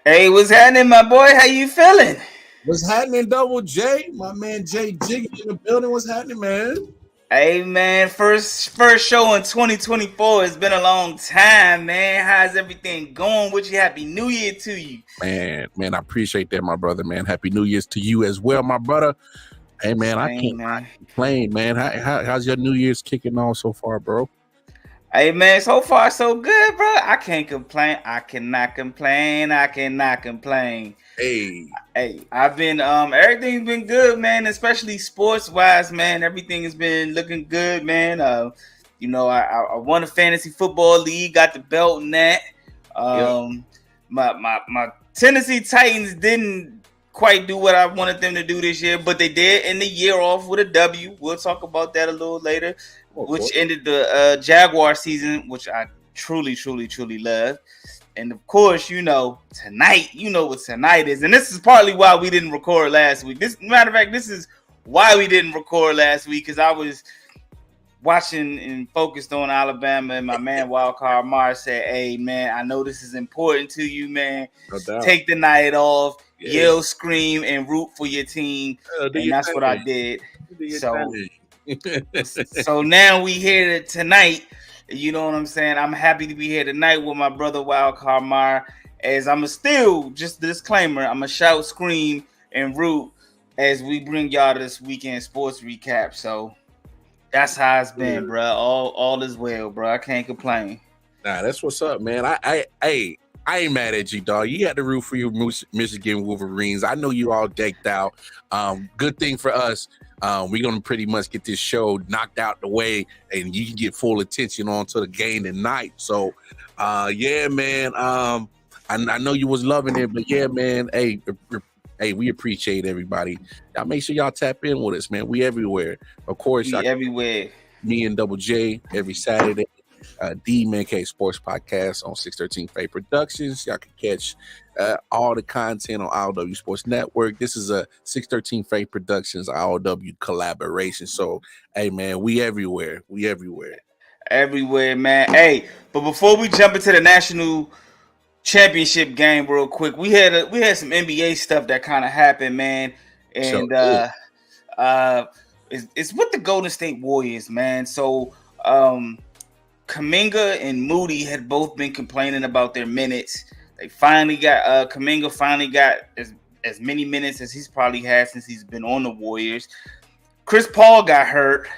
Hey, what's happening, my boy? How you feeling? What's happening, Double J? My man Jay Jiggy in the building. What's happening, man? Hey, man, first show in 2024. It's been a long time, man. How's everything going? Wish you happy New Year to you. Man, I appreciate that, my brother, man. Happy New Year's to you as well, my brother. Hey, man, I Same, can't man. complain, man. How's your New Year's kicking on so far, bro? Hey, man, so far so good, bro. I can't complain. I cannot complain. I cannot complain. Hey, Hey, I've been everything's been good, man, especially sports wise, man. Everything has been looking good, man. I won a fantasy football league, got the belt in that. yep. My Tennessee Titans didn't quite do what I wanted them to do this year, but they did end the year off with a W. We'll talk about that a little later, which ended the Jaguar season, which I truly love. And of course, tonight, what tonight is. And this is partly why we didn't record last week. Matter of fact, this is why we didn't record last week, because I was watching and focused on Alabama, and my man Wildcard Mar said, "Hey, man, I know this is important to you, man. No doubt. Take the night off, Yeah. yell, scream, and root for your team." And that's what I did. So now we here tonight. You know what I'm saying? I'm happy to be here tonight with my brother Wildcard Mar. As I'm still, just disclaimer, I'm a shout, scream, and root as we bring y'all to this weekend sports recap. So that's how it's been, bro. All is well, bro. I can't complain. Nah, that's what's up, man. I ain't mad at you, dog. You had to root for your Michigan Wolverines. I know you all decked out. Good thing for us. We're gonna pretty much get this show knocked out the way, and you can get full attention on to the game tonight. So, yeah, man. I know you was loving it, but yeah, man. Hey, we appreciate everybody. Y'all make sure y'all tap in with us, man. We everywhere. Of course, everywhere. Me and Double J every Saturday. D Man K Sports Podcast on 613 Faith Productions. Y'all can catch all the content on ILW Sports Network. This is a 613 Faith Productions ILW collaboration. So, hey, man, we everywhere. Everywhere, man. Hey, but before we jump into the national championship game real quick, we had some NBA stuff that kind of happened, man. And it's with the Golden State Warriors, man. So, Kuminga and Moody had both been complaining about their minutes. They finally got Kuminga finally got as many minutes as he's probably had since he's been on the Warriors. Chris Paul got hurt,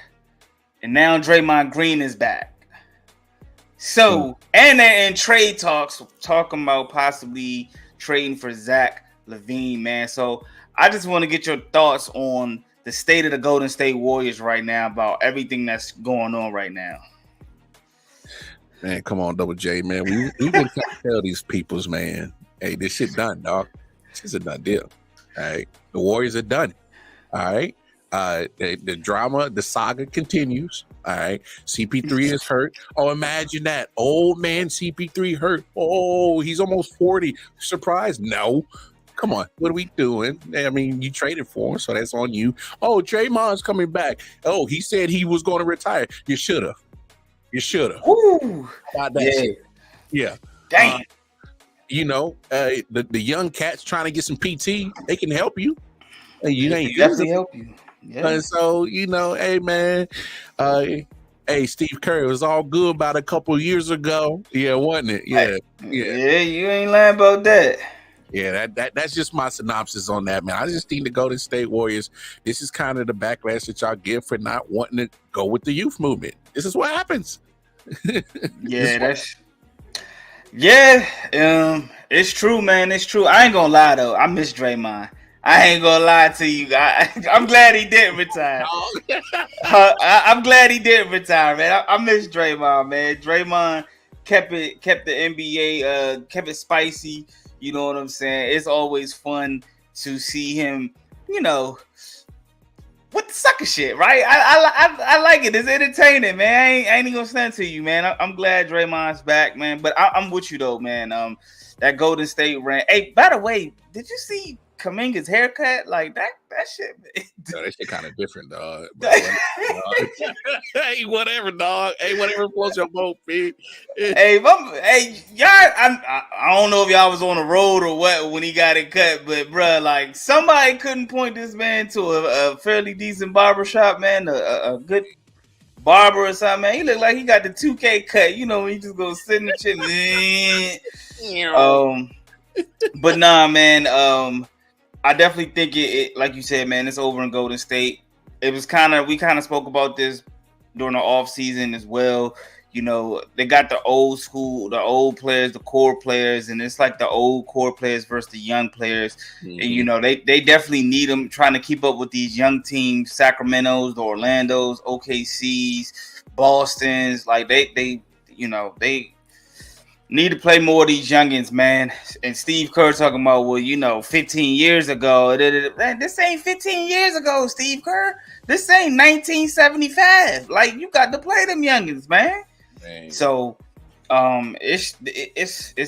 and now Draymond Green is back. So, and they're in trade talks, talking about possibly trading for Zach LaVine, man. So, I just want to get your thoughts on the state of the Golden State Warriors right now, about everything that's going on right now. Man, come on, Double J, man. We've been trying to tell these peoples, man, hey, this shit done, dog. This is a done deal. All right. The Warriors are done. All right. The drama, the saga continues. All right. CP3 is hurt. Oh, imagine that. Old man CP3 hurt. Oh, he's almost 40. Surprise? No. Come on. What are we doing? I mean, you traded for him, so that's on you. Oh, Draymond's coming back. Oh, he said he was going to retire. You should have. Ooh, about that shit. Yeah. Damn. The young cats trying to get some PT, they can help you. You ain't definitely help you. Yeah. And so, hey, man, hey, Steve Curry, it was all good about a couple of years ago. Yeah, wasn't it? Yeah. Yeah, you ain't lying about that. Yeah, that's just my synopsis on that, man. I just think the Golden State Warriors, this is kind of the backlash that y'all get for not wanting to go with the youth movement. This is what happens. It's true, man. It's true. I ain't gonna lie though. I miss Draymond. I ain't gonna lie to you guys. I'm glad he didn't retire. I'm glad he didn't retire, man. I miss Draymond, man. Draymond kept the NBA, kept it spicy. You know what I'm saying? It's always fun to see him, with the sucker shit, right? I like it. It's entertaining, man. I ain't gonna stand to you, man. I'm glad Draymond's back, man. But I'm with you though, man. That Golden State rant. Hey, by the way, did you see Kaminga's haircut, like that shit. No, that shit kind of different, dog. But hey, whatever, dog. Hey, whatever floats your boat, man. Hey, y'all. I don't know if y'all was on the road or what when he got it cut, but bruh, like somebody couldn't point this man to a fairly decent barber shop, man. A good barber or something, man. He looked like he got the 2K cut. You know, when he just goes sit in the chair. But nah, man. I definitely think it, like you said, man, it's over in Golden State. It was we kind of spoke about this during the off season as well. You know, they got the old school, the old players, the core players, and it's like the old core players versus the young players. Mm-hmm. And, you know, they definitely need them trying to keep up with these young teams, Sacramento's, the Orlando's, OKC's, Boston's. Like they need to play more of these youngins, man. And Steve Kerr talking about, well, you know, 15 years ago. Man, this ain't 15 years ago, Steve Kerr. This ain't 1975. Like, you got to play them youngins, man. So, it's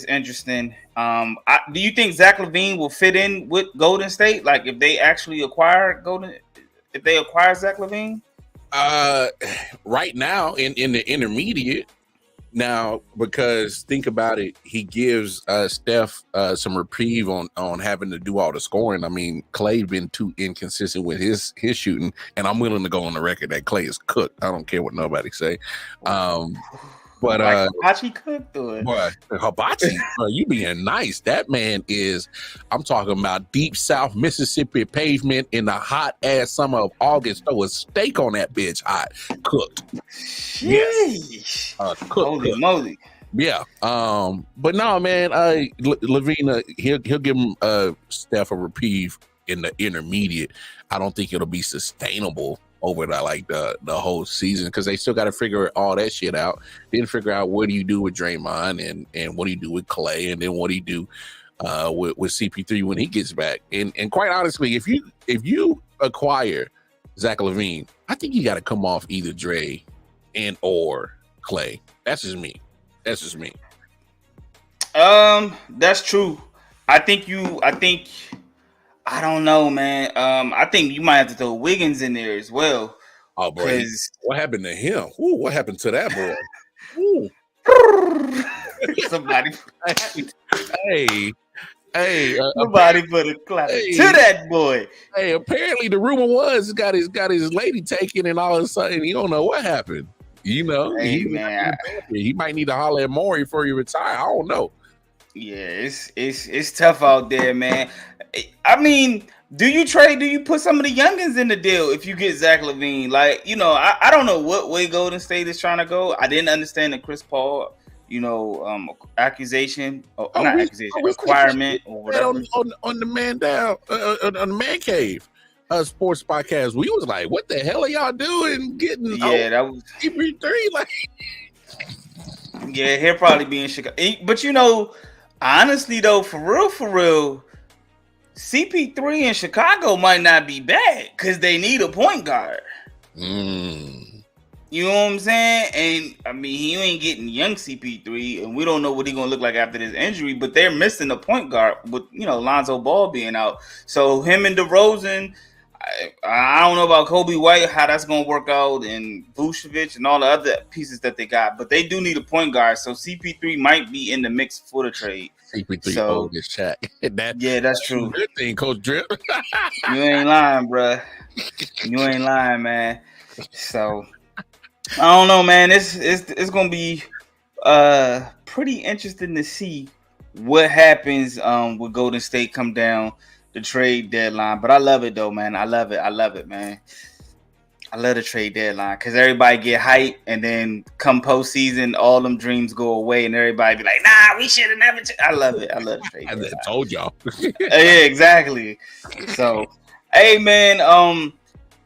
interesting. Do you think Zach LaVine will fit in with Golden State? Like, if they actually acquire Zach LaVine? Right now, in the intermediate. Now, because think about it, he gives Steph some reprieve on having to do all the scoring. I mean, Klay been too inconsistent with his shooting, and I'm willing to go on the record that Klay is cooked. I don't care what nobody say. But Hibachi cooked or boy, Hibachi, you being nice. That man is, I'm talking about deep South Mississippi pavement in the hot ass summer of August. Throw a steak on that bitch hot, cooked. Yes. Cooked. Holy moly. Yeah. But no, man, LaVine, he'll give him Steph a reprieve in the intermediate. I don't think it'll be sustainable over the whole season, because they still got to figure all that shit out. Then figure out what do you do with Draymond and what do you do with Klay, and then what do you do with CP3 when he gets back. And quite honestly, if you acquire Zach LaVine, I think you got to come off either Dre and or Klay. That's just me. That's true. I don't know, man. I think you might have to throw Wiggins in there as well. Oh, boy. What happened to him? Ooh, what happened to that boy? Ooh. Somebody. Hey. Somebody put a clap to that boy. Hey, apparently the rumor was he got his lady taken, and all of a sudden you don't know what happened. You know, he might need to holler at Maury before he retire. I don't know. Yeah, it's tough out there, man. I mean, do you put some of the youngins in the deal if you get Zach LaVine? Like, you know, I don't know what way Golden State is trying to go. I didn't understand the Chris Paul, accusation or not accusation, requirement or whatever on the man down on the man cave sports podcast. We was like, what the hell are y'all doing? Getting that was CP3 like. Yeah, he'll probably be in Chicago. But you know, honestly though, for real, CP3 in Chicago might not be bad because they need a point guard. You know what I'm saying? And I mean, he ain't getting young CP3, and we don't know what he's gonna look like after this injury. But they're missing a point guard with Lonzo Ball being out. So him and DeRozan, I don't know about Kobe White, how that's gonna work out, and Vucevic and all the other pieces that they got. But they do need a point guard, so CP3 might be in the mix for the trade. CP3 old as Shaq. That's true. Good thing, Coach Drip. You ain't lying, bruh. You ain't lying, man. So I don't know, man. It's gonna be pretty interesting to see what happens with Golden State come down the trade deadline. But I love it though, man. I love it, man. I love the trade deadline because everybody get hyped, and then come postseason, all them dreams go away, and everybody be like, "Nah, we should have never." I love it. I love the trade deadline. I told y'all. Yeah, exactly. So, hey, man.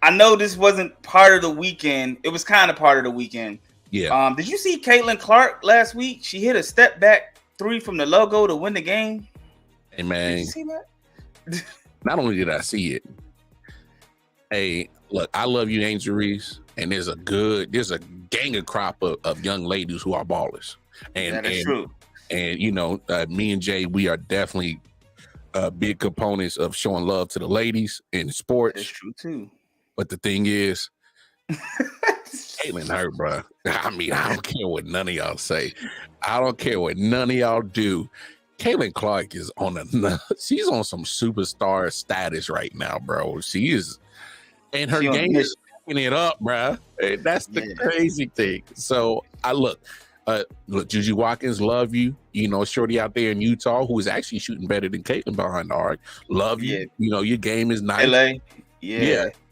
I know this wasn't part of the weekend. It was kind of part of the weekend. Yeah. Did you see Caitlin Clark last week? She hit a step back 3 from the logo to win the game. Hey, man. Did you see that? Not only did I see it, hey, look, I love you, Angel Reese, and there's a gang of crop of young ladies who are ballers. And that is true. And me and Jay, we are definitely big components of showing love to the ladies in sports. That's true too. But the thing is, Caitlyn hurt, bro. I mean, I don't care what none of y'all say. I don't care what none of y'all do. Caitlyn Clark is she's on some superstar status right now, bro. She is, and her game is picking it up, bro. That's the crazy thing. So look, Juju Watkins, love you. You know, shorty out there in Utah who is actually shooting better than Caitlyn behind the arc. Love you. You know, your game is nice. LA.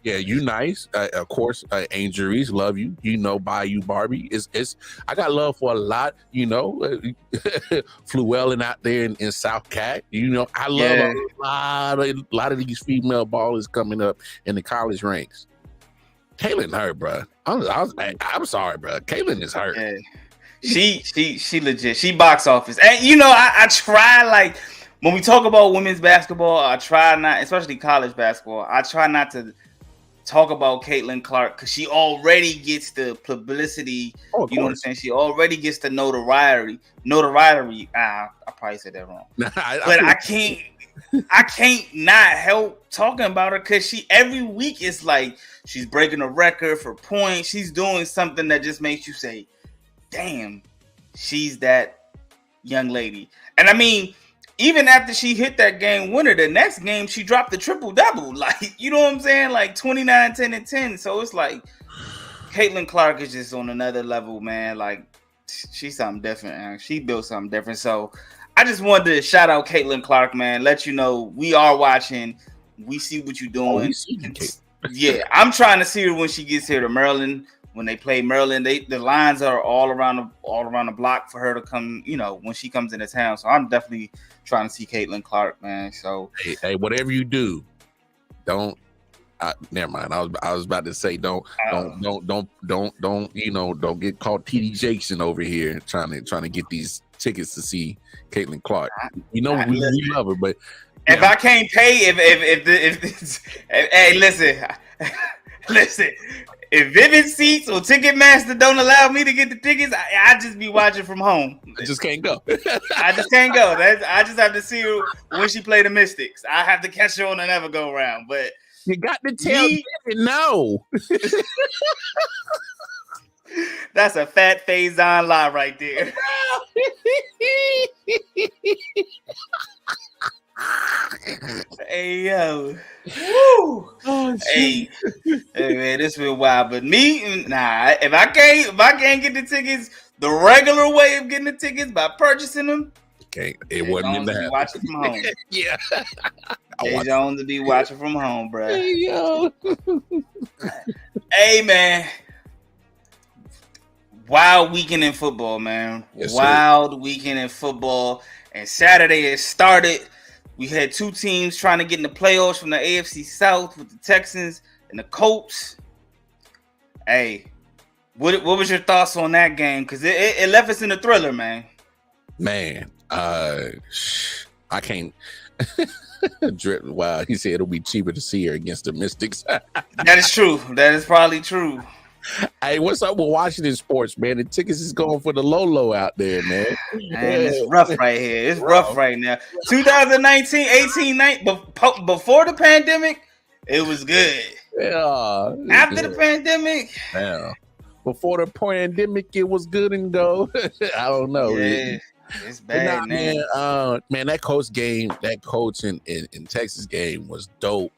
Yeah, you nice. Of course, injuries, love you. You know, Bayou Barbie. It's I got love for a lot, you know. Fluellen out there in South Cat. You know, I love a lot of these female ballers coming up in the college ranks. Caitlyn hurt, bro. I'm sorry, bro. Caitlyn is hurt. Yeah. She legit. She box office. And you know, I try, like, when we talk about women's basketball, I try not, especially college basketball, I try not to talk about Caitlyn Clark because she already gets the publicity. You know what I'm saying? She already gets the notoriety. I probably said that wrong. But I can't not help talking about her because she every week is like she's breaking a record for points. She's doing something that just makes you say, damn, she's that young lady. And I mean, even after she hit that game winner, the next game she dropped the triple-double. Like, you know what I'm saying? Like 29, 10, and 10. So it's like Caitlyn Clark is just on another level, man. Like, she's something different, man. She built something different. So I just wanted to shout out Caitlyn Clark, man. Let you know we are watching. We see what you're doing. Yeah, I'm trying to see her when she gets here to Maryland. When they play Maryland, the lines are all around the block for her to come, you know, when she comes into town. So I'm definitely trying to see Caitlyn Clark, man. So hey, whatever you do, don't. Never mind. I was about to say don't you know, don't get caught TD Jackson over here trying to get these tickets to see Caitlyn Clark. You know, we love her, but if I can't pay, hey, listen. If Vivid Seats or Ticketmaster don't allow me to get the tickets, I just be watching from home. I just can't go. I just can't go. I just have to see her when she play the Mystics. I have to catch her on another go round. But you got to tell me no. That's a fat Faison lie right there. Hey yo, woo! Oh, hey man, this been wild. But me, nah. If I can't get the tickets the regular way of getting the tickets by purchasing them, okay, it wasn't in the watching from home. Yeah, Jay Jones to be watching from home, bro. Hey yo, hey man, wild weekend in football, man. Yes, wild weekend in football, and Saturday it started. We had two teams trying to get in the playoffs from the AFC South with the Texans and the Colts. Hey, what was your thoughts on that game? Because it left us in a thriller, man. Man, I can't. Wow, he said it'll be cheaper to see her against the Mystics. That is true. That is probably true. Hey, what's up with Washington sports, man? The tickets is going for the low out there, man. Man, it's rough right here. It's rough right now. 2019, 18, 19, before the pandemic, it was good. Yeah. After the pandemic, yeah. Before the pandemic, it was good and go. I don't know. Yeah. It's bad, man. Man, that coach in Texas game was dope.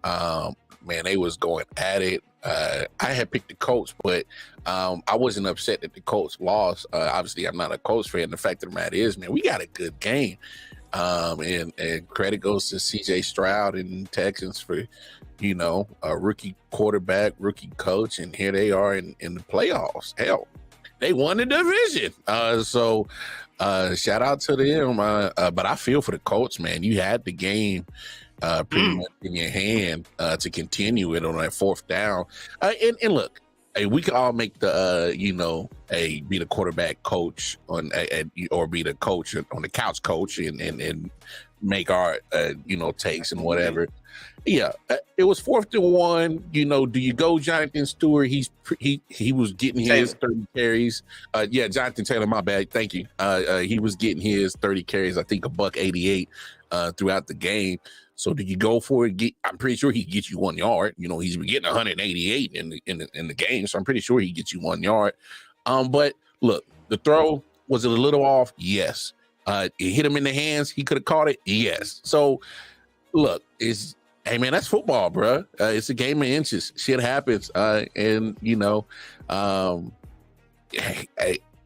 Man, they was going at it. I had picked the Colts, but I wasn't upset that the Colts lost. Obviously, I'm not a Colts fan. The fact of the matter is, man, we got a good game. And credit goes to CJ Stroud and Texans for, you know, a rookie quarterback, rookie coach, and here they are in the playoffs. Hell, they won the division. So shout out to them. But I feel for the Colts, man. You had the game pretty much in your hand to continue it on that fourth down. And look, hey, we could all make the be the quarterback coach or be the coach on the couch coach and make our takes and whatever. Yeah, it was 4th and 1. Do you go Jonathan Stewart? He was getting his 30 carries. Jonathan Taylor. My bad. Thank you. He was getting his 30 carries. I think $188 throughout the game. So do you go for it? I'm pretty sure he gets you 1 yard. He's been getting 188 in the game, so I'm pretty sure he gets you 1 yard. But look, the throw was it a little off? Yes. It hit him in the hands. He could have caught it. Yes. So look, hey man, that's football, bro. It's a game of inches. Shit happens, and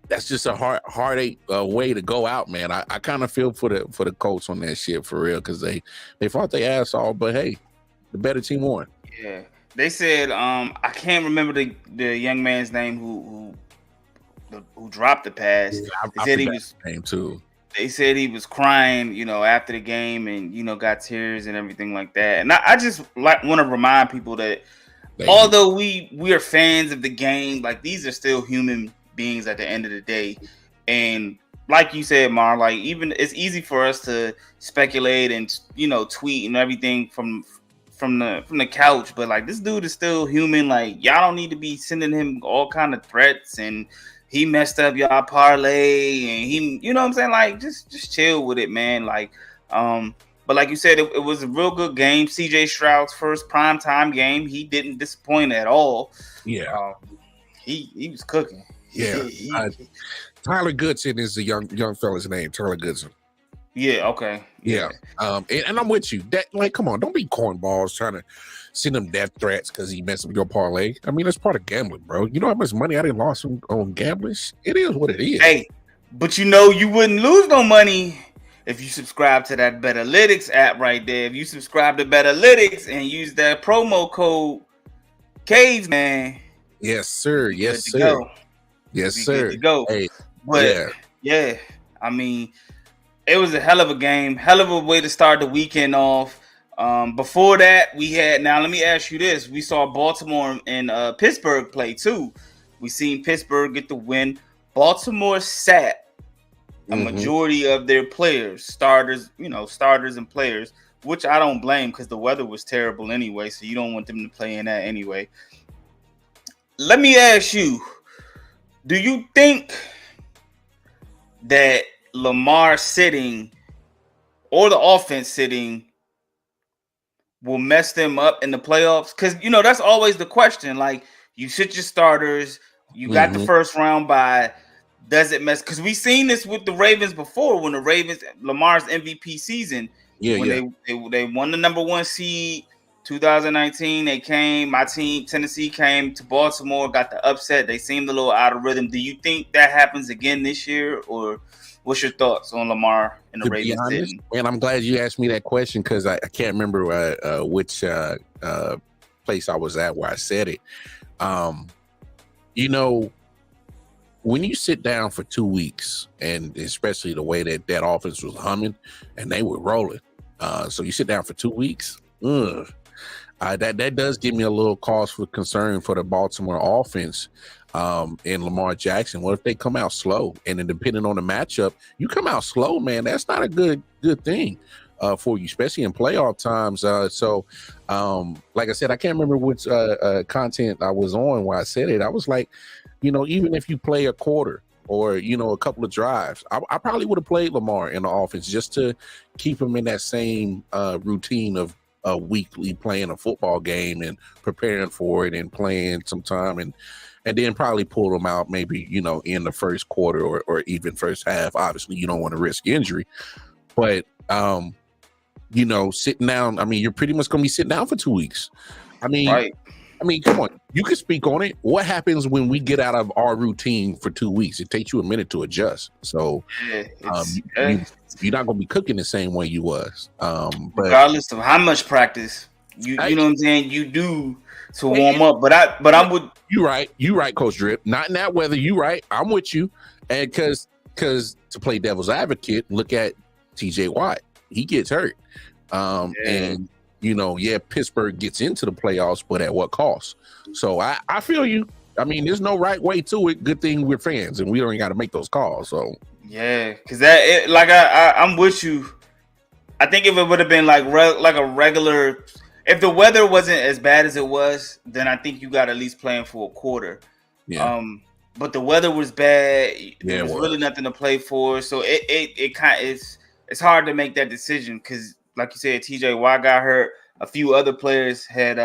that's just a heartache way to go out, man. I kind of feel for the Colts on that shit for real, because they fought their ass off, but hey, the better team won. Yeah, they said I can't remember the young man's name who dropped the pass. Yeah, they said he was name too. They said he was crying, after the game, and got tears and everything like that. And I just want to remind people that although we are fans of the game, like these are still human beings at the end of the day. And like you said, Mar, like even it's easy for us to speculate and tweet and everything from the couch, but like this dude is still human. Like y'all don't need to be sending him all kind of threats and he messed up y'all parlay and he, what I'm saying? Like just chill with it, man. Like but like you said, it was a real good game. CJ Stroud's first primetime game. He didn't disappoint at all. Yeah. He was cooking. Yeah. Tyler Goodson is the young fella's name. Tyler Goodson. Yeah, okay. Yeah. And I'm with you. That, like, come on, don't be cornballs trying to send him death threats because he messed up your parlay. I mean, that's part of gambling, bro. You know how much money I done lost on gambling? It is what it is. Hey, but you wouldn't lose no money if you subscribe to that Betalytics app right there. If you subscribe to Betalytics and use that promo code Caves, man. Yes, sir. Yes, sir. Yes, sir. Good to go. Hey, but yeah, I mean, it was a hell of a game, hell of a way to start the weekend off. Before that, now let me ask you this. We saw Baltimore and Pittsburgh play too. We seen Pittsburgh get the win. Baltimore sat a majority of their players, starters and players, which I don't blame because the weather was terrible anyway, so you don't want them to play in that anyway. Let me ask you, do you think that Lamar sitting or the offense sitting will mess them up in the playoffs? Because, that's always the question. Like, you sit your starters, you got the first round bye. Does it mess? Because we've seen this with the Ravens before when Lamar's MVP season. They won the number 1 seed. 2019, my team, Tennessee, came to Baltimore, got the upset. They seemed a little out of rhythm. Do you think that happens again this year, or what's your thoughts on Lamar and the Ravens? And I'm glad you asked me that question because I can't remember which place I was at where I said it. When you sit down for 2 weeks, and especially the way that offense was humming and they were rolling, so you sit down for 2 weeks, that does give me a little cause for concern for the Baltimore offense and Lamar Jackson. What if they come out slow? And then depending on the matchup, you come out slow, man, that's not a good thing for you, especially in playoff times. Like I said, I can't remember which content I was on where I said it. I was like, even if you play a quarter or, a couple of drives, I probably would have played Lamar in the offense just to keep him in that same routine of weekly playing a football game and preparing for it and playing some time and then probably pull them out maybe, in the first quarter or even first half. Obviously, you don't want to risk injury. But, sitting down, I mean, you're pretty much going to be sitting down for 2 weeks. Right. Come on. You can speak on it. What happens when we get out of our routine for 2 weeks? It takes you a minute to adjust. So you're not going to be cooking the same way you was. But regardless of how much practice you know what I'm saying, you do to warm up. But I'm with you. Right, Coach Drip. Not in that weather. You right. I'm with you. And because to play devil's advocate, look at TJ Watt. He gets hurt. And Pittsburgh gets into the playoffs, but at what cost? So I feel you. I mean, there's no right way to it. Good thing we're fans and we don't got to make those calls. So yeah, because I'm with you. I think if it would have been like a regular, if the weather wasn't as bad as it was, then I think you got at least playing for a quarter. Yeah. But the weather was bad. Yeah, There was really nothing to play for, so it kind of it's hard to make that decision because, like you said, TJ Watt got hurt. A few other players had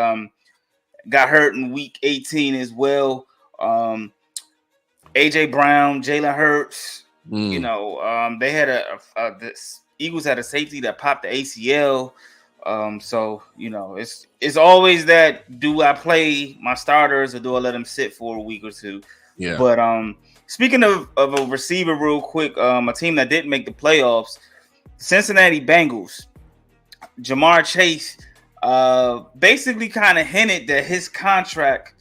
got hurt in week 18 as well. AJ Brown, Jalen Hurts. You know, they had the Eagles had a safety that popped the ACL. So you know, it's always that: do I play my starters or do I let them sit for a week or two? Yeah. But speaking of a receiver, real quick, a team that didn't make the playoffs, Cincinnati Bengals. Jamar Chase basically kind of hinted that his contract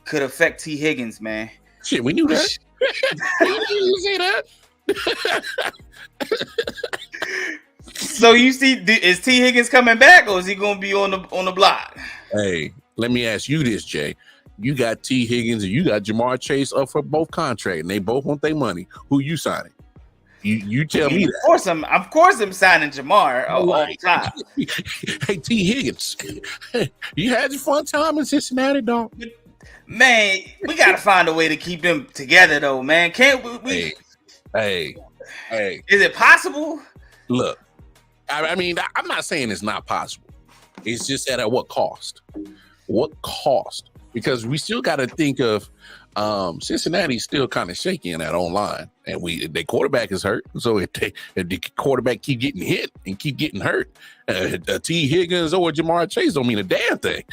could affect T. Higgins, man. Shit, we knew that. You say that? So you see, is T. Higgins coming back, or is he going to be on the block? Hey, let me ask you this, Jay. You got T. Higgins and you got Jamar Chase up for both contracts, and they both want their money. Who you signing? You tell me that. Of course I'm signing Jamar all the time. Hey, T. Higgins, you had your fun time in Cincinnati, dog. Man, we got to find a way to keep them together, though, man. Can't we? Hey. Is it possible? Look, I mean, I'm not saying it's not possible. It's just at what cost? What cost? Because we still got to think of Cincinnati's still kind of shaky in that online, and their quarterback is hurt. So if the quarterback keep getting hit and keep getting hurt, T. Higgins or Jamar Chase don't mean a damn thing.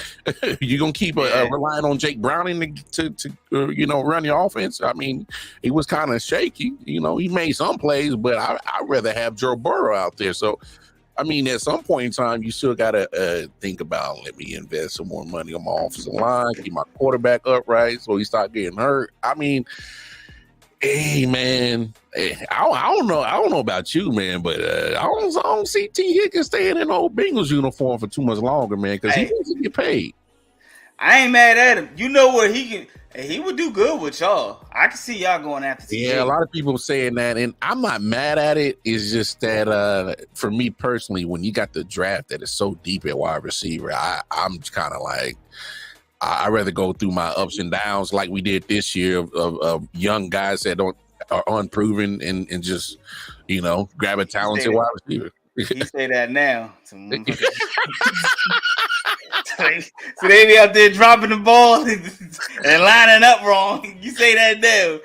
You're gonna keep relying on Jake Browning to run your offense. I mean, he was kind of shaky. You know, he made some plays, but I'd rather have Joe Burrow out there. So. I mean, at some point in time, you still got to think about, let me invest some more money on my offensive line, keep my quarterback upright so he start getting hurt. I mean, hey, man, I don't know about you, man, but I don't see T. Higgins staying in the old Bengals uniform for too much longer, man, because he doesn't get paid. I ain't mad at him. You know where he would do good with y'all. I can see y'all going after T. Yeah, a lot of people saying that, and I'm not mad at it. It's just that for me personally, when you got the draft that is so deep at wide receiver, I'm kind of like, I'd rather go through my ups and downs like we did this year of young guys that are unproven and just, grab a talented wide receiver. He say that now. So they be out there dropping the ball and lining up wrong. You say that now.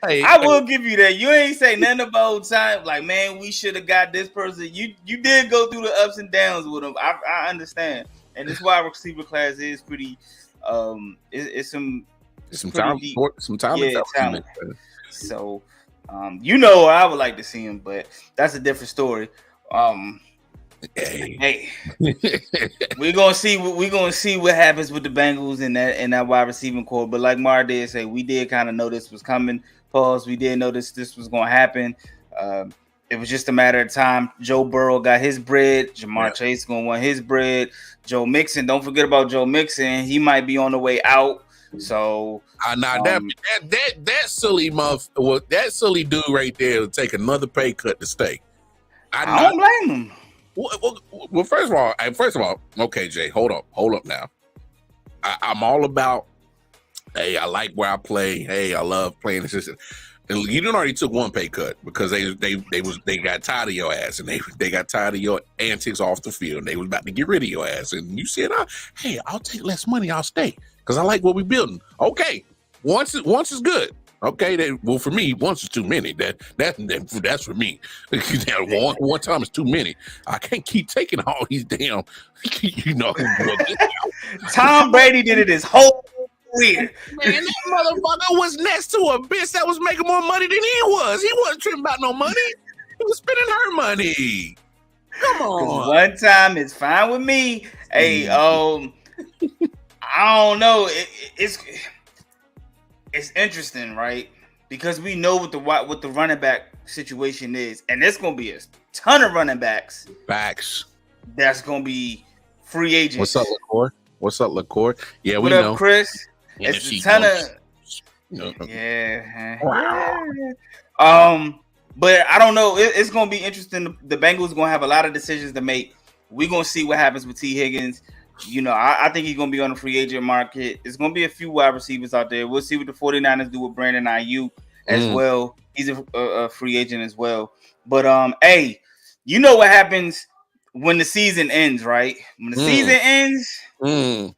I will give you that. You ain't say nothing about time. Like, man, we should have got this person. You did go through the ups and downs with them. I understand. And this wide receiver class is pretty. It's some talent. Talent. So. I would like to see him, but that's a different story. Hey, we're gonna see what happens with the Bengals and that wide receiving core. But like Mar did say, we did kind of know this was coming. We did know this was gonna happen. It was just a matter of time. Joe Burrow got his bread. Jamar Chase gonna want his bread. Joe Mixon, don't forget about Joe Mixon. He might be on the way out. So that silly that silly dude right there will take another pay cut to stay. I don't blame him. Well, first of all, okay, Jay, hold up now. I'm all about. Hey, I like where I play. Hey, I love playing the system. And you done already took one pay cut because they got tired of your ass and they got tired of your antics off the field. And they was about to get rid of your ass, and you said, "Hey, I'll take less money. I'll stay because I like what we're building." Okay, once is good. Okay, for me, once is too many. That's for me. One time is too many. I can't keep taking all these damn. Tom Brady did it his whole career. Man, that motherfucker was next to a bitch that was making more money than he was. He wasn't tripping about no money. He was spending her money. Come on. One time is fine with me. Hey, I don't know. It's interesting, right? Because we know what the running back situation is, and there's gonna be a ton of running backs. Facts. That's gonna be free agents. What's up, LaCour? Yeah, we know. Chris? Yeah, it's a ton of. Yeah. But I don't know. It's going to be interesting. The Bengals going to have a lot of decisions to make. We're going to see what happens with T. Higgins. I think he's going to be on the free agent market. There's going to be a few wide receivers out there. We'll see what the 49ers do with Brandon Ayuk as well. He's a free agent as well. But, hey, you know what happens when the season ends, right? When the season ends... It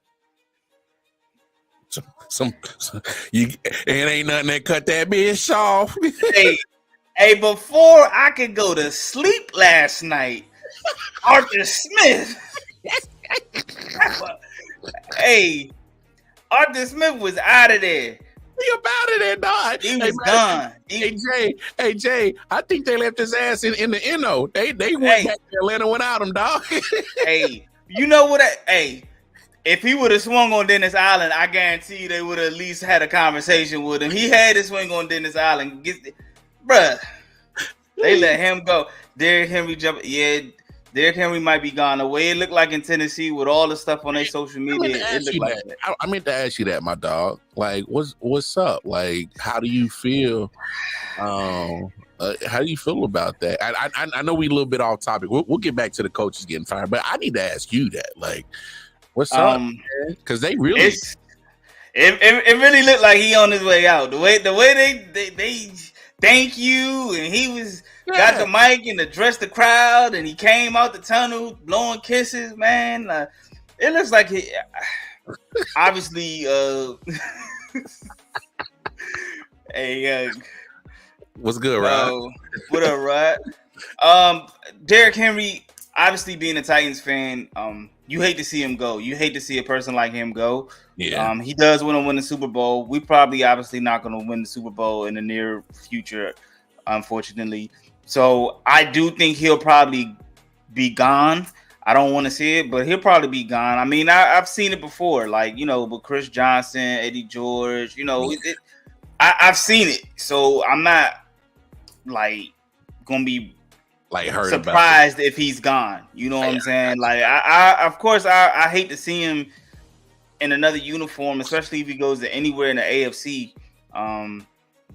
ain't nothing that cut that bitch off. Hey, before I could go to sleep last night, Arthur Smith. Hey, Arthur Smith was out of there. He about it there, dog. He was gone. Hey Jay, I think they left his ass in the NO. They went back to Atlanta without him, dog. Hey, you know what? If he would have swung on Dennis Allen, I guarantee you they would have at least had a conversation with him. He had to swing on Dennis Allen. Bruh, they let him go. Derrick Henry jump. Yeah, Derrick Henry might be gone. The way it looked like in Tennessee with all the stuff on their social media, it looked like that. I meant to ask you that, my dog. Like, what's up? Like, how do you feel? How do you feel about that? I know we a little bit off topic. We'll get back to the coaches getting fired, but I need to ask you that. Like, what's up? Because they really, it really looked like he on his way out. The way they thank you, and he was got the mic and addressed the crowd, and he came out the tunnel blowing kisses. Man, it looks like he obviously. Hey, what's good, Rod? What up, Rod? Derrick Henry, obviously being a Titans fan, you hate to see him go. You hate to see a person like him go. Yeah. He does want to win the Super Bowl. We probably obviously not going to win the Super Bowl in the near future, unfortunately. So I do think he'll probably be gone. I don't want to see it, but he'll probably be gone. I mean, I've seen it before, like, with Chris Johnson, Eddie George, I've seen it. So I'm not like going to be like surprised if he's gone. You know what I'm saying? Like, I of course I hate to see him in another uniform, especially if he goes to anywhere in the AFC.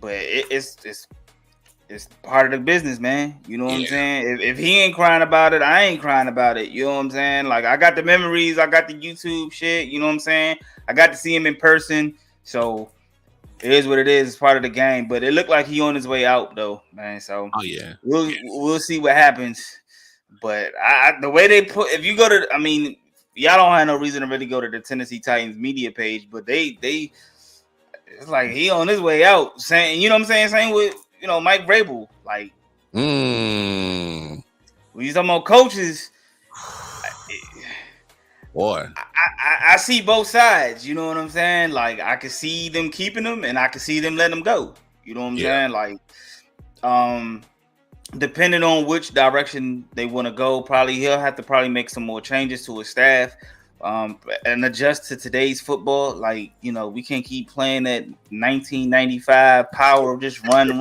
But it's part of the business, man. You know what I'm saying? If he ain't crying about it, I ain't crying about it. You know what I'm saying? Like, I got the memories, I got the YouTube shit. You know what I'm saying? I got to see him in person, so it is what it is. It's part of the game. But it looked like he on his way out, though, man. So we'll see what happens. But the way they put, if you go to, I mean, y'all don't have no reason to really go to the Tennessee Titans media page, but they it's like he on his way out. Saying, you know what I'm saying? Same with Mike Vrabel. Like, when you talking about coaches, boy, I see both sides. You know what I'm saying? Like, I can see them keeping them, and I can see them letting them go. You know what I'm saying? Like, depending on which direction they want to go, he'll have to make some more changes to his staff, and adjust to today's football. Like, we can't keep playing that 1995 power, just run.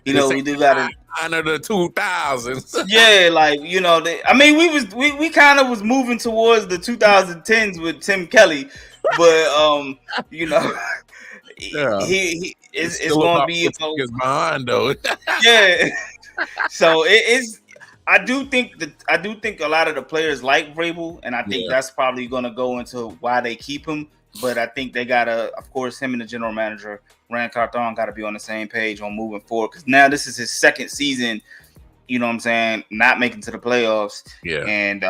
We do gotta honor the 2000s. Yeah, like, we kind of was moving towards the 2010s with Tim Kelly, but it's gonna be behind though. Yeah. So I do think a lot of the players like Vrabel, and I think that's probably going to go into why they keep him. But I think they gotta, of course, him and the general manager Rand Carthon got to be on the same page on moving forward, because now this is his second season. You know what I'm saying? Not making to the playoffs. Yeah. And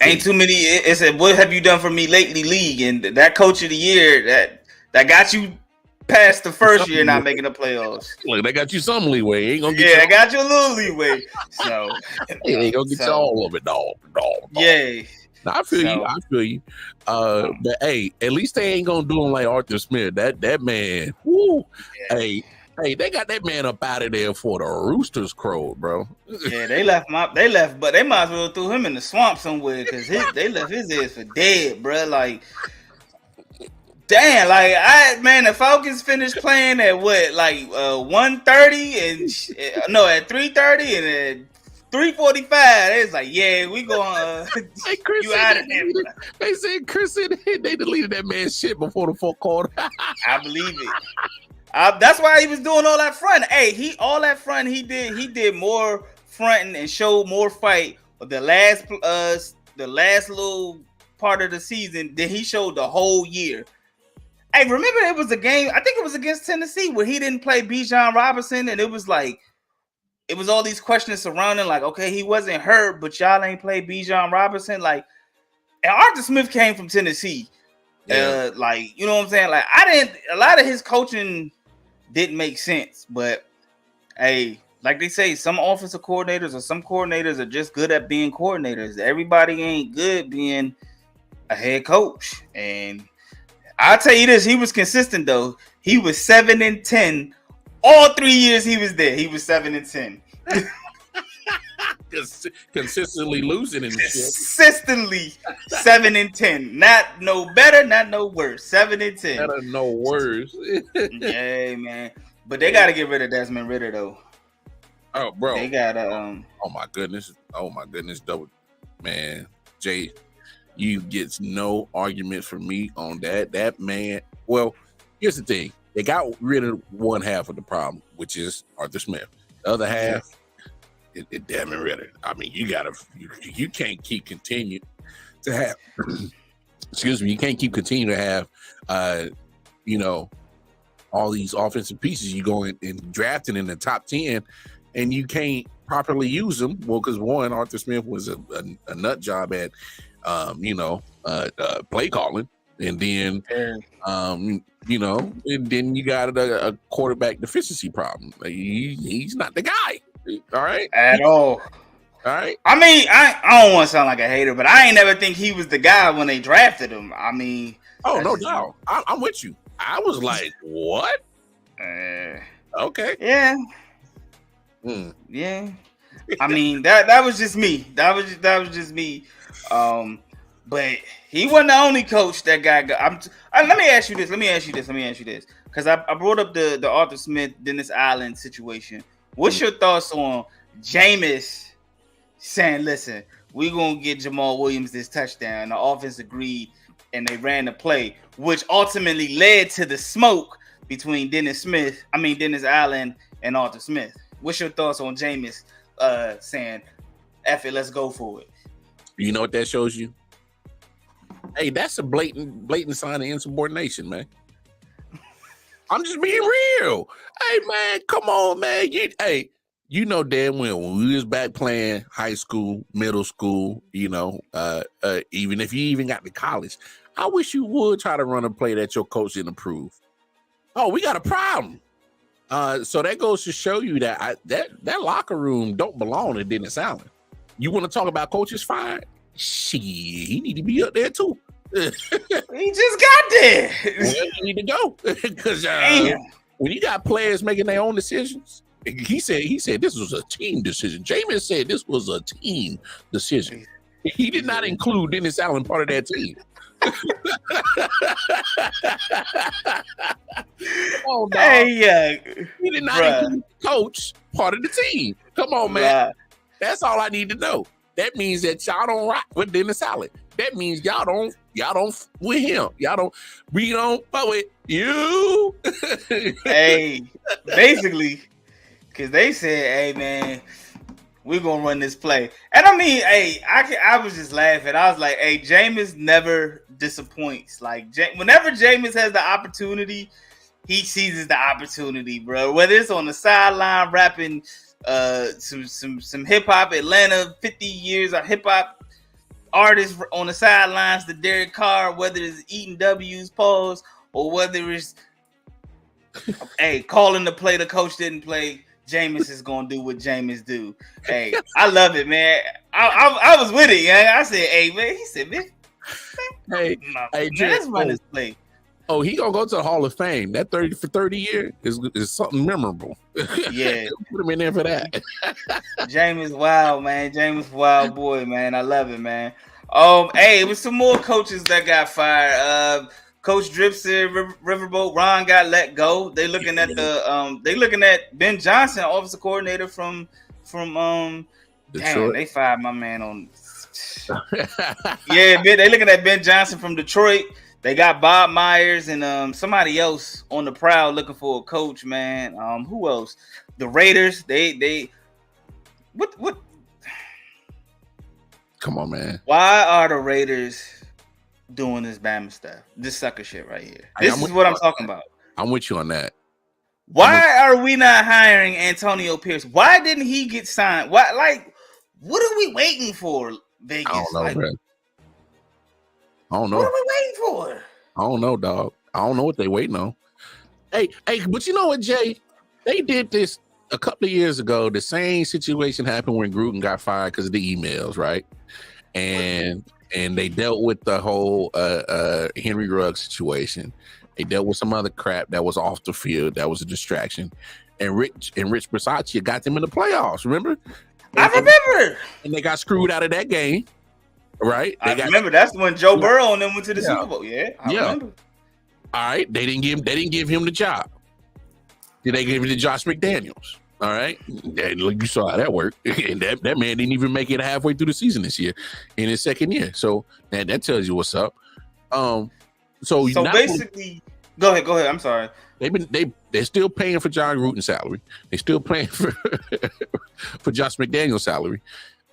ain't too many. It's a what have you done for me lately league, and that coach of the year that got you past the first year not making the playoffs. Look, they got you some leeway. Ain't gonna get they got you a little leeway. So they ain't gonna get you all of it, dog. Yeah. No, I feel you. But hey, at least they ain't gonna do him like Arthur Smith. That man. Woo. Yeah. Hey, they got that man up out of there for the Roosters crowed, bro. Yeah, they left, but they might as well threw him in the swamp somewhere, because they left his ass for dead, bro. Like, damn, like the Falcons finished playing at what, like 1:30 and at 3:30 and at 3:45. It's like, yeah, we going. Hey, Chris, you out of there. They said Chris said they deleted that man's shit before the fourth quarter. I believe it. That's why he was doing all that front. Hey, he did more fronting and showed more fight the last little part of the season than he showed the whole year. Hey, remember it was a game, I think it was against Tennessee, where he didn't play Bijan Robinson, and it was all these questions surrounding, like, okay, he wasn't hurt, but y'all ain't played Bijan Robinson. Like, and Arthur Smith came from Tennessee. Yeah. Like, you know what I'm saying? Like, a lot of his coaching didn't make sense, but hey, like they say, some offensive coordinators or some coordinators are just good at being coordinators. Everybody ain't good being a head coach. And I'll tell you this, he was consistent though. He was 7-10 all 3 years he was there. He was 7-10. Consistently losing and consistently 7-10. Not no better, not no worse. 7-10. Better, no worse. Yeah, man. But they got to get rid of Desmond Ridder though. Oh, bro. They got Oh my goodness. Double man. Jay, you get no argument from me on that. That man. Well, here's the thing. They got rid of one half of the problem, which is Arthur Smith. The other half, it Desmond Ridder. I mean, you can't keep continue to have. Excuse me. You can't keep continuing to have, all these offensive pieces you go in and drafting in the top 10, and you can't properly use them. Well, because one, Arthur Smith was a nut job at, play calling, and then, and then you got a quarterback deficiency problem. He's not the guy. All right, at all. All right. I mean, I don't want to sound like a hater, but I ain't never think he was the guy when they drafted him. I mean, no doubt. I'm with you. I was like, what? Okay. Yeah. Yeah. I mean, that was just me. That was just me. But he wasn't the only coach that got. Let me ask you this. Because I brought up the Arthur Smith, Dennis Allen situation. What's your thoughts on Jameis saying, listen, we're going to get Jamal Williams this touchdown? The offense agreed, and they ran the play, which ultimately led to the smoke between Dennis Allen and Arthur Smith. What's your thoughts on Jameis saying, F it, let's go for it? You know what that shows you? Hey, that's a blatant sign of insubordination, man. I'm just being real. Hey, man, come on, man. You know damn well when we was back playing high school, middle school, even if you even got to college, I wish you would try to run a play that your coach didn't approve. Oh, we got a problem. So that goes to show you that that locker room don't belong to Dennis Allen. You want to talk about coaches fired? Shit, he need to be up there too. He just got there. Well, you need to go because when you got players making their own decisions, he said this was a team decision. Jameis said this was a team decision. He did not include Dennis Allen part of that team. Oh, no. Hey, he did not include the coach part of the team. Come on, man. That's all I need to know. That means that y'all don't rock with Dennis Allen. That means y'all don't with him. We don't fuck with you. Hey, basically, because they said, hey, man, we're going to run this play. And I mean, hey, I was just laughing. I was like, hey, Jameis never disappoints. Like, whenever Jameis has the opportunity, he seizes the opportunity, bro. Whether it's on the sideline rapping some hip-hop, Atlanta, 50 years of hip-hop artists on the sidelines, the Derek Carr, whether it's eating W's, pause, or whether it's calling the play the coach didn't play, Jameis is gonna do what Jameis do. Hey, I love it, man. I was with it, yeah. I said, hey, man. He said, man, let's run this play. Oh, he gonna go to the Hall of Fame. That 30 years is something memorable. Yeah, put him in there for that. Jameis, wow, man. Jameis, wild boy, man. I love it, man. Hey, it was some more coaches that got fired. Coach Dripson, Riverboat, Ron got let go. They looking at Ben Johnson, offensive coordinator from Detroit. Damn, they fired my man on. Yeah, they looking at Ben Johnson from Detroit. They got Bob Myers and somebody else on the prowl looking for a coach, man. Who else? The Raiders. They what? Come on, man. Why are the Raiders doing this Bama stuff? This sucker shit right here. This is what I'm talking about. I'm with you on that. Why are we not hiring Antonio Pierce? Why didn't he get signed? Why, like, what are we waiting for, Vegas? I don't know, like, bro. I don't know. What are we waiting for? I don't know, dog. I don't know what they waiting on. Hey, but you know what, Jay? They did this a couple of years ago. The same situation happened when Gruden got fired because of the emails, right? And they dealt with the whole Henry Ruggs situation. They dealt with some other crap that was off the field that was a distraction. And Rich Bisaccia got them in the playoffs, remember? I remember. And they got screwed out of that game, right? I remember. That's when Joe Burrow and them went to the Super Bowl. Yeah, I remember. All right, they didn't give him the job. Did they give it to Josh McDaniels? All right, and you saw how that worked. And that man didn't even make it halfway through the season this year in his second year. So that tells you what's up. So basically, go ahead. I'm sorry. They're still paying for John Gruden's salary. They're still paying for Josh McDaniel's salary.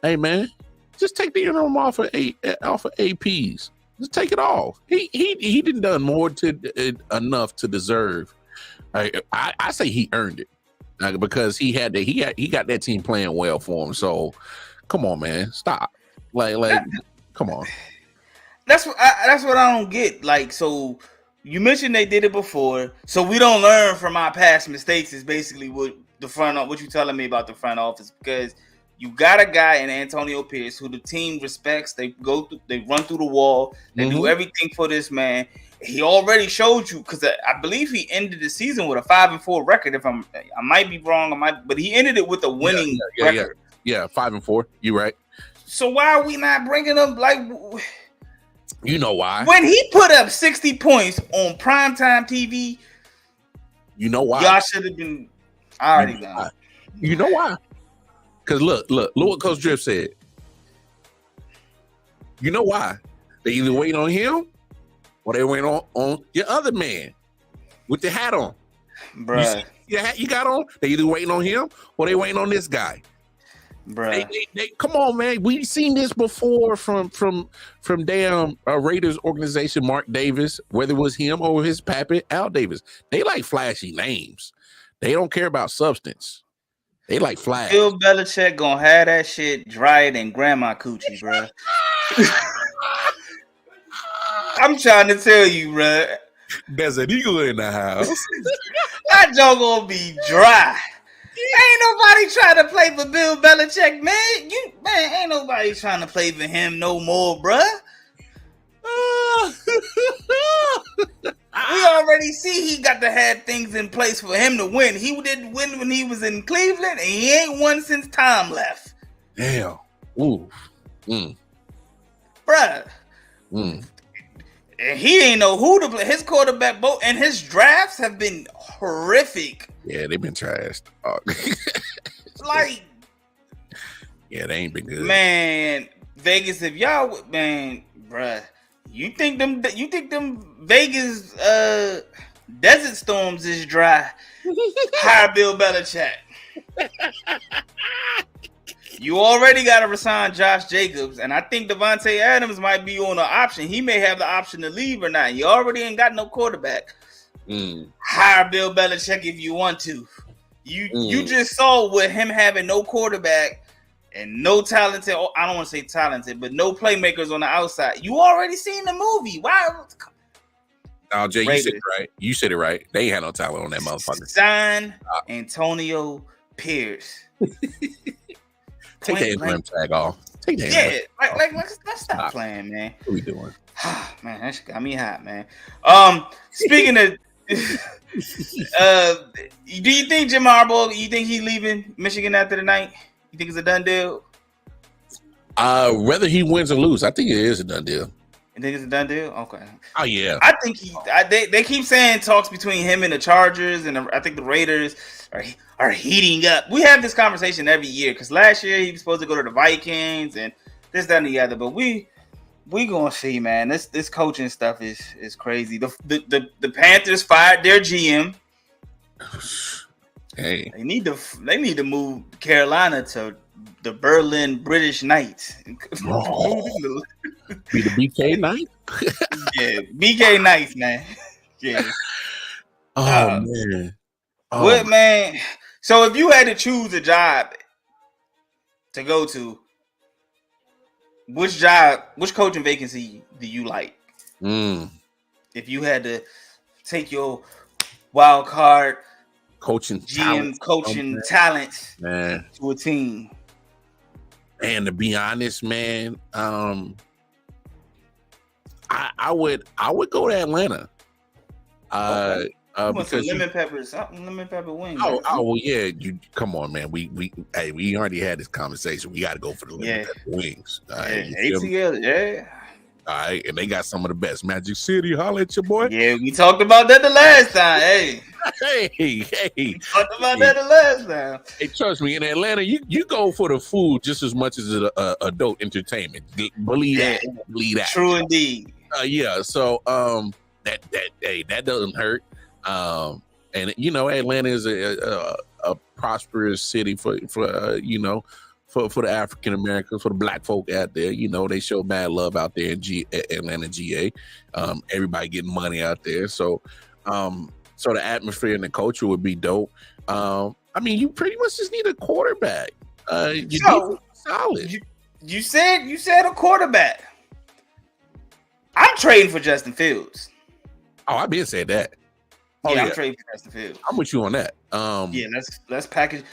Hey man, just take the interim off of APs. Just take it off. He didn't done more enough to deserve. I say he earned it because he got that team playing well for him. So come on, man, stop. Like come on. That's what I don't get. Like, so you mentioned they did it before, so we don't learn from our past mistakes. Is basically what you telling me about the front office, because you got a guy in Antonio Pierce who the team respects. They run through the wall. They do everything for this man. He already showed you, because I believe he ended the season with a 5-4 record. If I might be wrong, but he ended it with a winning record. Yeah, 5-4. You right. So why are we not bringing up like? You know why? When he put up 60 points on primetime TV, you know why? Y'all should have been already done. You know why? Because look what Coach Drift said. You know why? They either waiting on him or they waiting on your other man with the hat on. Bruh. You see the hat you got on? They either waiting on him or they waiting on this guy. Bruh. They come on, man. We've seen this before from damn Raiders organization, Mark Davis, whether it was him or his pappy, Al Davis. They like flashy names. They don't care about substance. They like flash. Bill Belichick gonna have that shit dried in grandma coochie, bruh. I'm trying to tell you, bruh. There's an eagle in the house. That joke gonna be dry. Ain't nobody trying to play for Bill Belichick, man. Ain't nobody trying to play for him no more, bruh. We already see he got to have things in place for him to win. He didn't win when he was in Cleveland, and he ain't won since Tom left. Damn. Ooh. Bruh. And he ain't know who to play. His quarterback, and his drafts have been horrific. Yeah, they've been trashed. Like, yeah, they ain't been good. Man, Vegas, if y'all, man, bruh, you think them Vegas Desert Storms is dry? Hire Bill Belichick. You already got to resign Josh Jacobs, and I think Devontae Adams might be on an option. He may have the option to leave or not. You already ain't got no quarterback. Hire Bill Belichick if you want to. You just saw with him having no quarterback and no talented, I don't want to say talented, but no playmakers on the outside. You already seen the movie. Why? No, Jay, you said it right. You said it right. They ain't had no talent on that motherfucker. Sign Antonio Pierce. Take the interim tag off. Take the interim. Like let's stop playing, man. What are we doing? Man, that shit got me hot, man. Speaking of, do you think Jim Harbaugh? You think he's leaving Michigan after the night? You think it's a done deal? Whether he wins or lose, I think it is a done deal. You think it's a done deal? Okay. Oh yeah. I think they keep saying talks between him and the Chargers, and I think the Raiders are heating up. We have this conversation every year because last year he was supposed to go to the Vikings and this, that, and the other. But we We gonna see, man. This coaching stuff is crazy. The Panthers fired their GM. Hey, they need to move Carolina to the Berlin British Knights. Oh. Be the BK Knights? Yeah, BK Knights, man. Yeah. Oh man. What man? So if you had to choose a job to go to, which coaching vacancy do you like? If you had to take your wild card coaching GM talents man to a team. And to be honest, man, I would go to Atlanta. Okay. Because some lemon pepper wings. Oh well, yeah. You come on, man. We already had this conversation. We got to go for the lemon pepper wings. All right, ATL, yeah. All right, and they got some of the best. Magic City, holla at your boy. Yeah, we talked about that the last time. Hey, talked about that the last time. Hey, trust me, in Atlanta, you go for the food just as much as adult entertainment. Believe that. True indeed. Yeah. So that doesn't hurt. And you know, Atlanta is a prosperous city for the African Americans, for the black folk out there. You know, they show mad love out there in Atlanta, GA. Everybody getting money out there. So the atmosphere and the culture would be dope. I mean, you pretty much just need a quarterback. Solid. You said a quarterback. I'm trading for Justin Fields. Oh, I've been saying that. Oh, yeah, I'm trading for Justin Fields. I'm with you on that. Yeah, let's package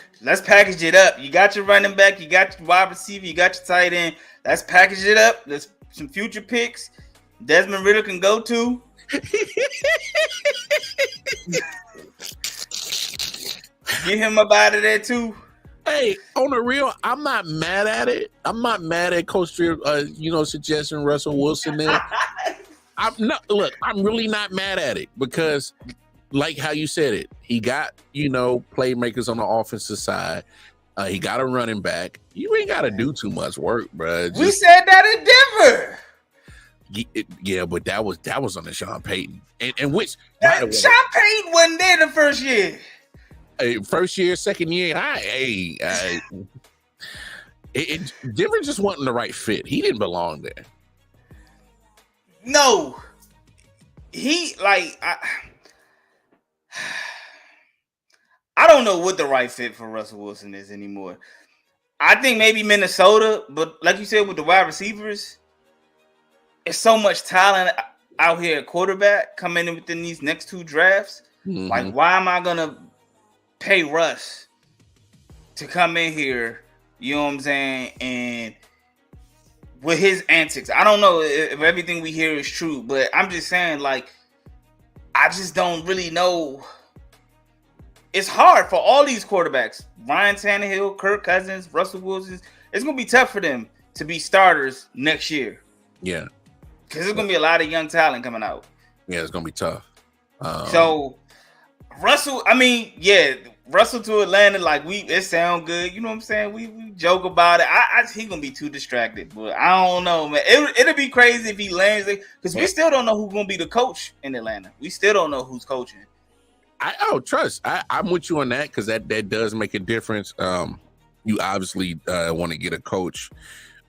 it up. You got your running back, you got your wide receiver, you got your tight end. Let's package it up. There's some future picks. Desmond Ridder can go to. Get him up out of there too. Hey, on the real, I'm not mad at it. I'm not mad at Coach Tripp, suggesting Russell Wilson there. I'm really not mad at it because, like how you said it, he got, playmakers on the offensive side. He got a running back. You ain't got to do too much work, bro. We said that in Denver. Yeah, but that was under Sean Payton. And which Sean Payton wasn't there the first year. First year, second year, Denver just wasn't the right fit. He didn't belong there. No, I don't know what the right fit for Russell Wilson is anymore. I think maybe Minnesota, but like you said, with the wide receivers, it's so much talent out here at quarterback coming in within these next two drafts. Mm-hmm. Like, why am I gonna pay Russ to come in here? You know what I'm saying? And with his antics, I don't know if everything we hear is true, but I'm just saying, like, I just don't really know. It's hard for all these quarterbacks. Ryan Tannehill, Kirk Cousins, Russell Wilson. It's going to be tough for them to be starters next year. Yeah. Because there's going to be a lot of young talent coming out. Yeah, it's going to be tough. So, Russell to Atlanta, like, it sound good. You know what I'm saying? We joke about it. He going to be too distracted. But I don't know, man. It'll be crazy if he lands it. Because we still don't know who's going to be the coach in Atlanta. We still don't know who's coaching. I'm with you on that because that does make a difference. You obviously want to get a coach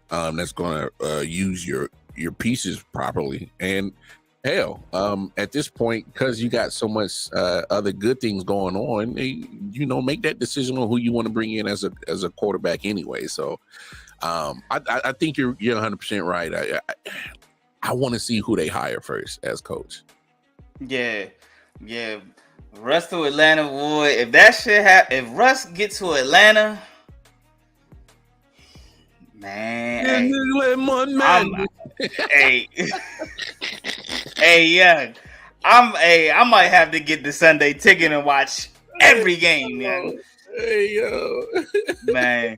that's going to use your pieces properly. And hell, at this point, because you got so much other good things going on, make that decision on who you want to bring in as a quarterback anyway. So I think you're 100% right. I want to see who they hire first as coach. Yeah. Russ to Atlanta, boy. If that shit happen, if Russ gets to Atlanta, man. I might have to get the Sunday ticket and watch every game, man. Man,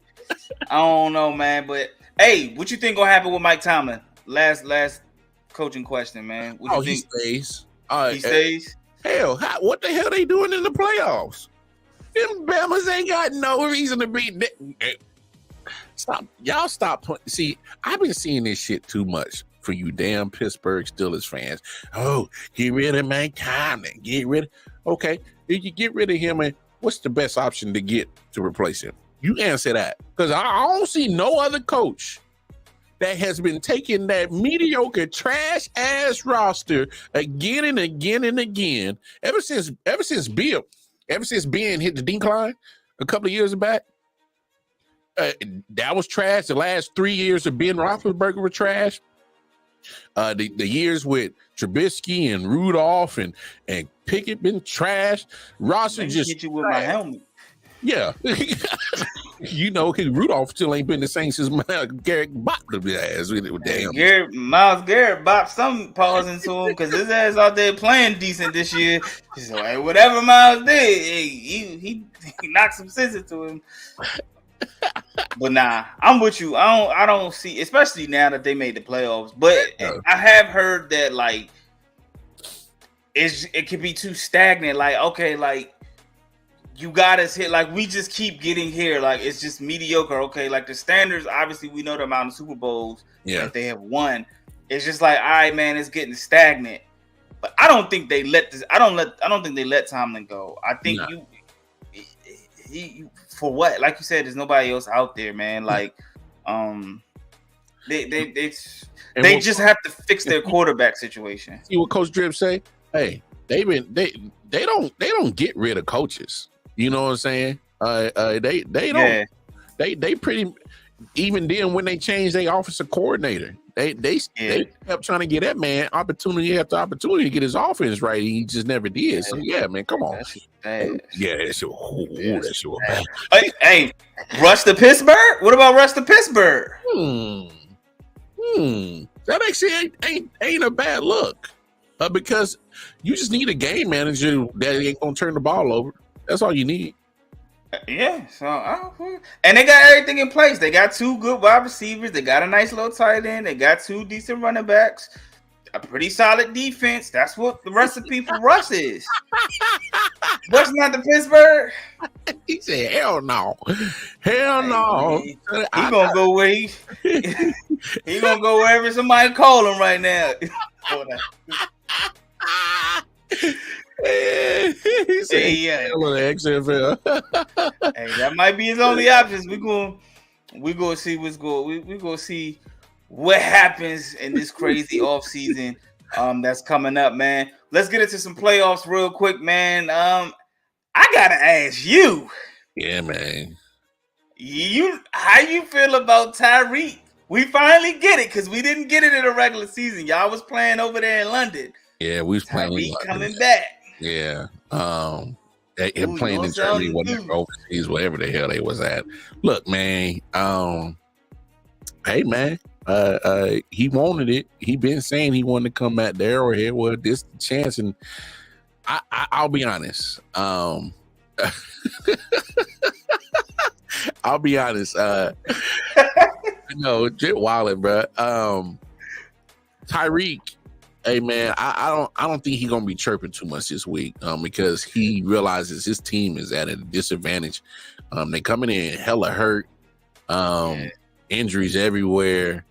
I don't know, man, but hey, what you think gonna happen with Mike Tomlin? Last coaching question, man. He stays. He stays. Hell, what the hell they doing in the playoffs? Them Bamas ain't got no reason to be. Stop. Y'all stop. See, I've been seeing this shit too much for you damn Pittsburgh Steelers fans. Oh, get rid of Mike Tomlin. Okay, if you get rid of him, and what's the best option to get to replace him? You answer that, because I don't see no other coach that has been taking that mediocre trash ass roster again and again and again ever since Ben hit the decline a couple of years back. That was trash. The last 3 years of Ben Roethlisberger were trash. The years with Trubisky and Rudolph and Pickett been trash. Roster just hit you with my helmet. Yeah. You know, because Rudolph still ain't been the same since Garrett bopped his ass with damn. Miles Garrett bopped some paws into him because his ass out there playing decent this year. So hey, whatever Miles did, hey, he knocked some sense into him. But nah, I'm with you. I don't see, especially now that they made the playoffs. But I have heard that like it could be too stagnant. Like, okay, like you got us hit, like we just keep getting here, like it's just mediocre. Okay, like the standards, obviously we know the amount of Super Bowls that they have won. It's just like, all right, man, it's getting stagnant. But I don't think they let this. I don't think they let Tomlin go. I think he for what? Like you said, there's nobody else out there, man. Like, they just have to fix their quarterback situation. See what Coach Drip say? Hey, they don't get rid of coaches. You know what I'm saying? They don't. They pretty, even then when they changed their offensive coordinator, they kept trying to get that man opportunity after opportunity to get his offense right. He just never did. So yeah, man, come on. That shit was bad. Hey, rush to Pittsburgh? What about rush to Pittsburgh? That actually ain't a bad look. Because you just need a game manager that ain't gonna turn the ball over. That's all you need. Yeah, and they got everything in place. They got 2 good wide receivers. They got a nice little tight end. They got 2 decent running backs. A pretty solid defense. That's what the recipe for Russ is. Russ not the Pittsburgh. He said, "Hell no, hell no." He gonna go where he gonna go wherever somebody call him right now. He said, XFL. Hey, that might be his only options. We gonna see what's going. We gonna see what happens in this crazy offseason that's coming up, man. Let's get into some playoffs real quick, man. I gotta ask you. Yeah, man. How you feel about Tyreek? We finally get it because we didn't get it in the regular season. Y'all was playing over there in London. Yeah, we was playing. Tyreek coming back. Yeah. Him playing in Germany, whatever, overseas, whatever the hell they was at. Look, man. Hey, man. He wanted it. He been saying he wanted to come back there or here. Well, this the chance, and I'll be honest. I'll be honest. No, Jit Wallen, bro. Tyreek. Hey man, I don't think he's gonna be chirping too much this week, because he realizes his team is at a disadvantage. They coming in hella hurt, injuries everywhere.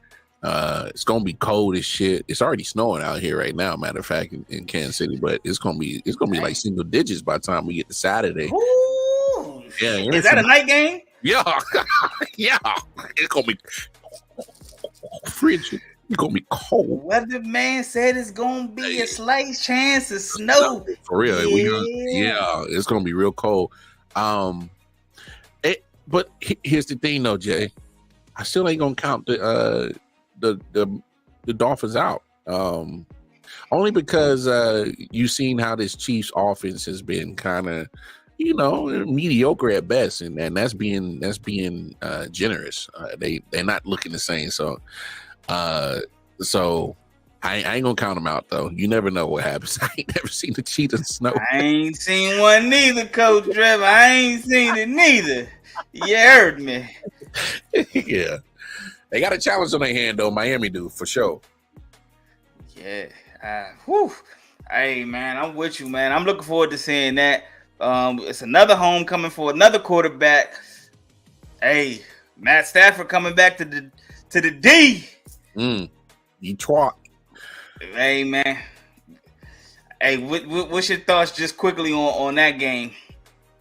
It's gonna be cold as shit. It's already snowing out here right now. Matter of fact, in Kansas City, but it's gonna be like single digits by the time we get to Saturday. Ooh. Yeah, is that a night game? Yeah, yeah. It's gonna be frigid. It's gonna be cold. Weatherman said it's gonna be a slight chance of snow. For real, it's gonna be real cold. But here's the thing, though, Jay. I still ain't gonna count the Dolphins out. Only because you've seen how this Chiefs offense has been kind of, mediocre at best, and that's being generous. They're not looking the same. So I ain't gonna count them out though. You never know what happens. I ain't never seen the cheetah snow. I ain't seen one neither, Coach Trevor. I ain't seen it neither. You heard me. Yeah, they got a challenge on their hand though. Miami do for sure. Yeah. Hey man, I'm with you, man. I'm looking forward to seeing that. It's another homecoming for another quarterback. Hey, Matt Stafford coming back to the D. Detroit. Hey, man. Hey, what's your thoughts just quickly on that game?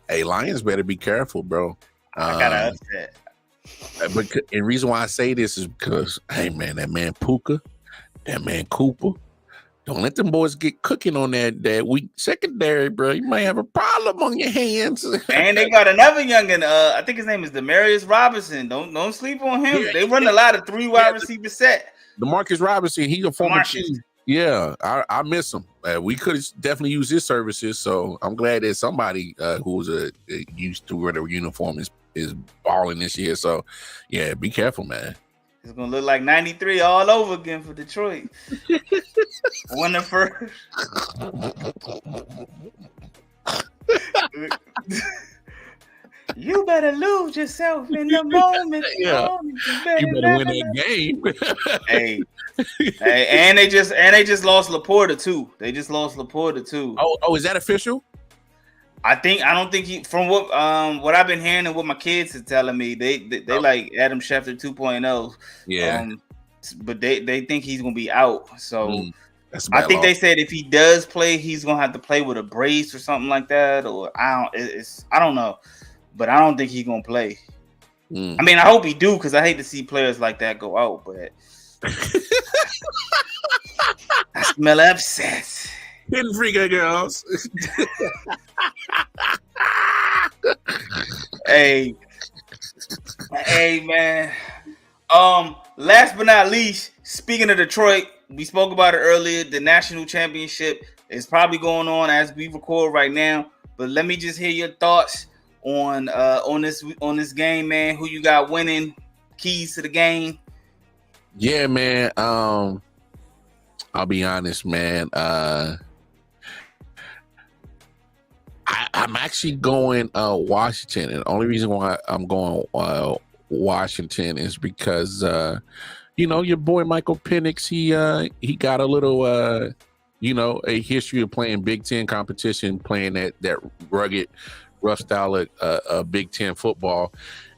Hey, Lions better be careful, bro. I got upset. But the reason why I say this is because, hey, man, that man Puka, that man Cooper, don't let them boys get cooking on that weak secondary, bro. You might have a problem on your hands. And they got another youngin. I think his name is Demarius Robinson. Don't sleep on him. They run a lot of 3 wide receiver set. DeMarcus Robinson, he's a former Chief. Yeah, I miss him. We could definitely use his services. So I'm glad that somebody who's used to wear the uniform is balling this year. So yeah, be careful, man. It's gonna look like '93 all over again for Detroit. Won the first. You better lose yourself in the moment. Yeah, you better win that game. Hey, and they just lost Laporta too. Oh, is that official? I don't think he. From what I've been hearing and what my kids are telling me, they like Adam Schefter 2.0. Yeah. But they think he's gonna be out. So I think they said if he does play, he's gonna have to play with a brace or something like that. Or I don't know, but I don't think he's gonna play. I mean, I hope he do because I hate to see players like that go out. But I smell upset. Hidden freaker girls. Hey, man. Last but not least, speaking of Detroit, we spoke about it earlier. The national championship is probably going on as we record right now. But let me just hear your thoughts on this game, man. Who you got winning? Keys to the game. Yeah, man. I'll be honest, man. I'm actually going Washington, and the only reason why I'm going Washington is because your boy Michael Penix, he got a little a history of playing Big Ten competition, playing that rugged, rough style of Big Ten football,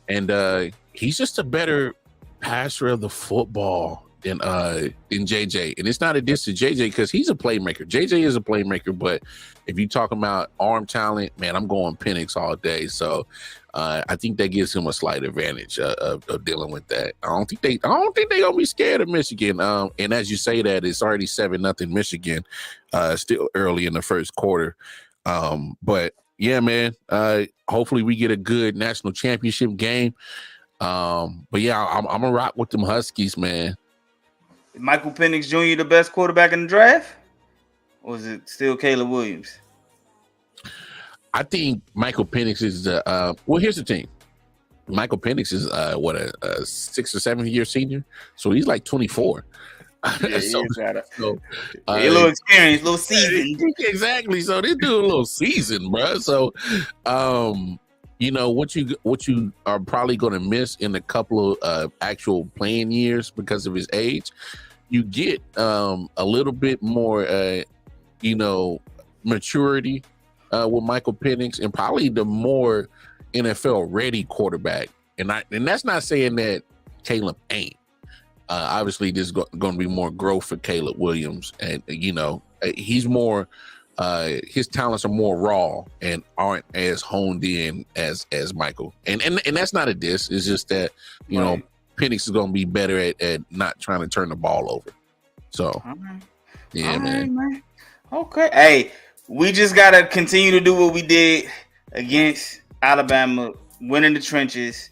and he's just a better passer of the football than JJ. And it's not a diss to JJ because he's a playmaker. JJ is a playmaker, but if you're talking about arm talent, man, I'm going Penix all day. So I think that gives him a slight advantage of dealing with that. I don't think they're gonna be scared of Michigan. And as you say that, it's already 7-0 Michigan, still early in the first quarter. But yeah, man, hopefully we get a good national championship game. But yeah, I'm gonna rock with them Huskies, man. Is Michael Penix Jr. the best quarterback in the draft? Or is it still Caleb Williams? I think Michael Penix is here's the thing. Michael Penix is a 6th or 7th year senior, so he's like 24. Yeah, a little experience, a little seasoned. Exactly. So they do a little season, bro. So what you are probably going to miss in a couple of actual playing years because of his age, you get a little bit more maturity with Michael Penix, and probably the more NFL ready quarterback. And that's not saying that Caleb ain't. Obviously, there's going to be more growth for Caleb Williams, and he's more. His talents are more raw and aren't as honed in as Michael. And that's not a diss. It's just that Penix is going to be better at not trying to turn the ball over. So, yeah, man. Okay. Hey, we just got to continue to do what we did against Alabama, win in the trenches,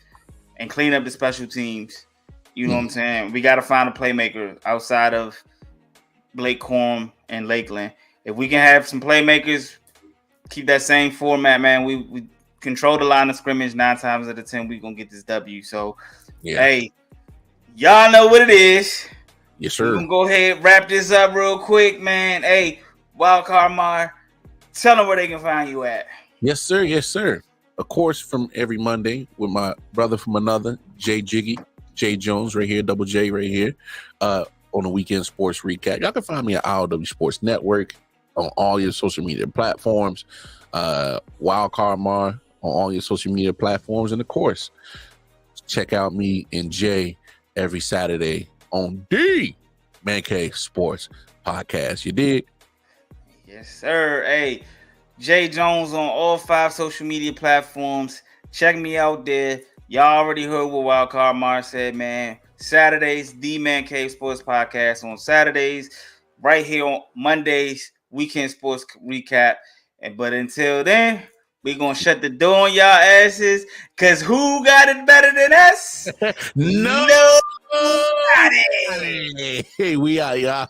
and clean up the special teams. You know what I'm saying? We got to find a playmaker outside of Blake Corum and Lakeland. If we can have some playmakers, keep that same format, man. We control the line of scrimmage 9 times out of 10. We're going to get this W. So, Hey, y'all know what it is. Yes, sir. We're going to go ahead and wrap this up real quick, man. Hey, Wildcard Mar, tell them where they can find you at. Yes, sir. Yes, sir. Of course, from every Monday with my brother from another, Jay Jiggy, Jay Jones right here, Double J right here, on the Weekend Sports Recap. Y'all can find me at IOW Sports Network on all your social media platforms, Wildcard Mar on all your social media platforms, and of course, check out me and Jay every Saturday on D Man Cave Sports Podcast. You dig? Yes, sir. Hey, Jay Jones on all 5 social media platforms. Check me out there. Y'all already heard what Wildcard Mar said, man. Saturdays, the Man Cave Sports Podcast on Saturdays. Right here on Mondays, Weekend Sports Recap. But until then, we gonna shut the door on y'all asses. Cause who got it better than us? Nobody. Hey, we are y'all.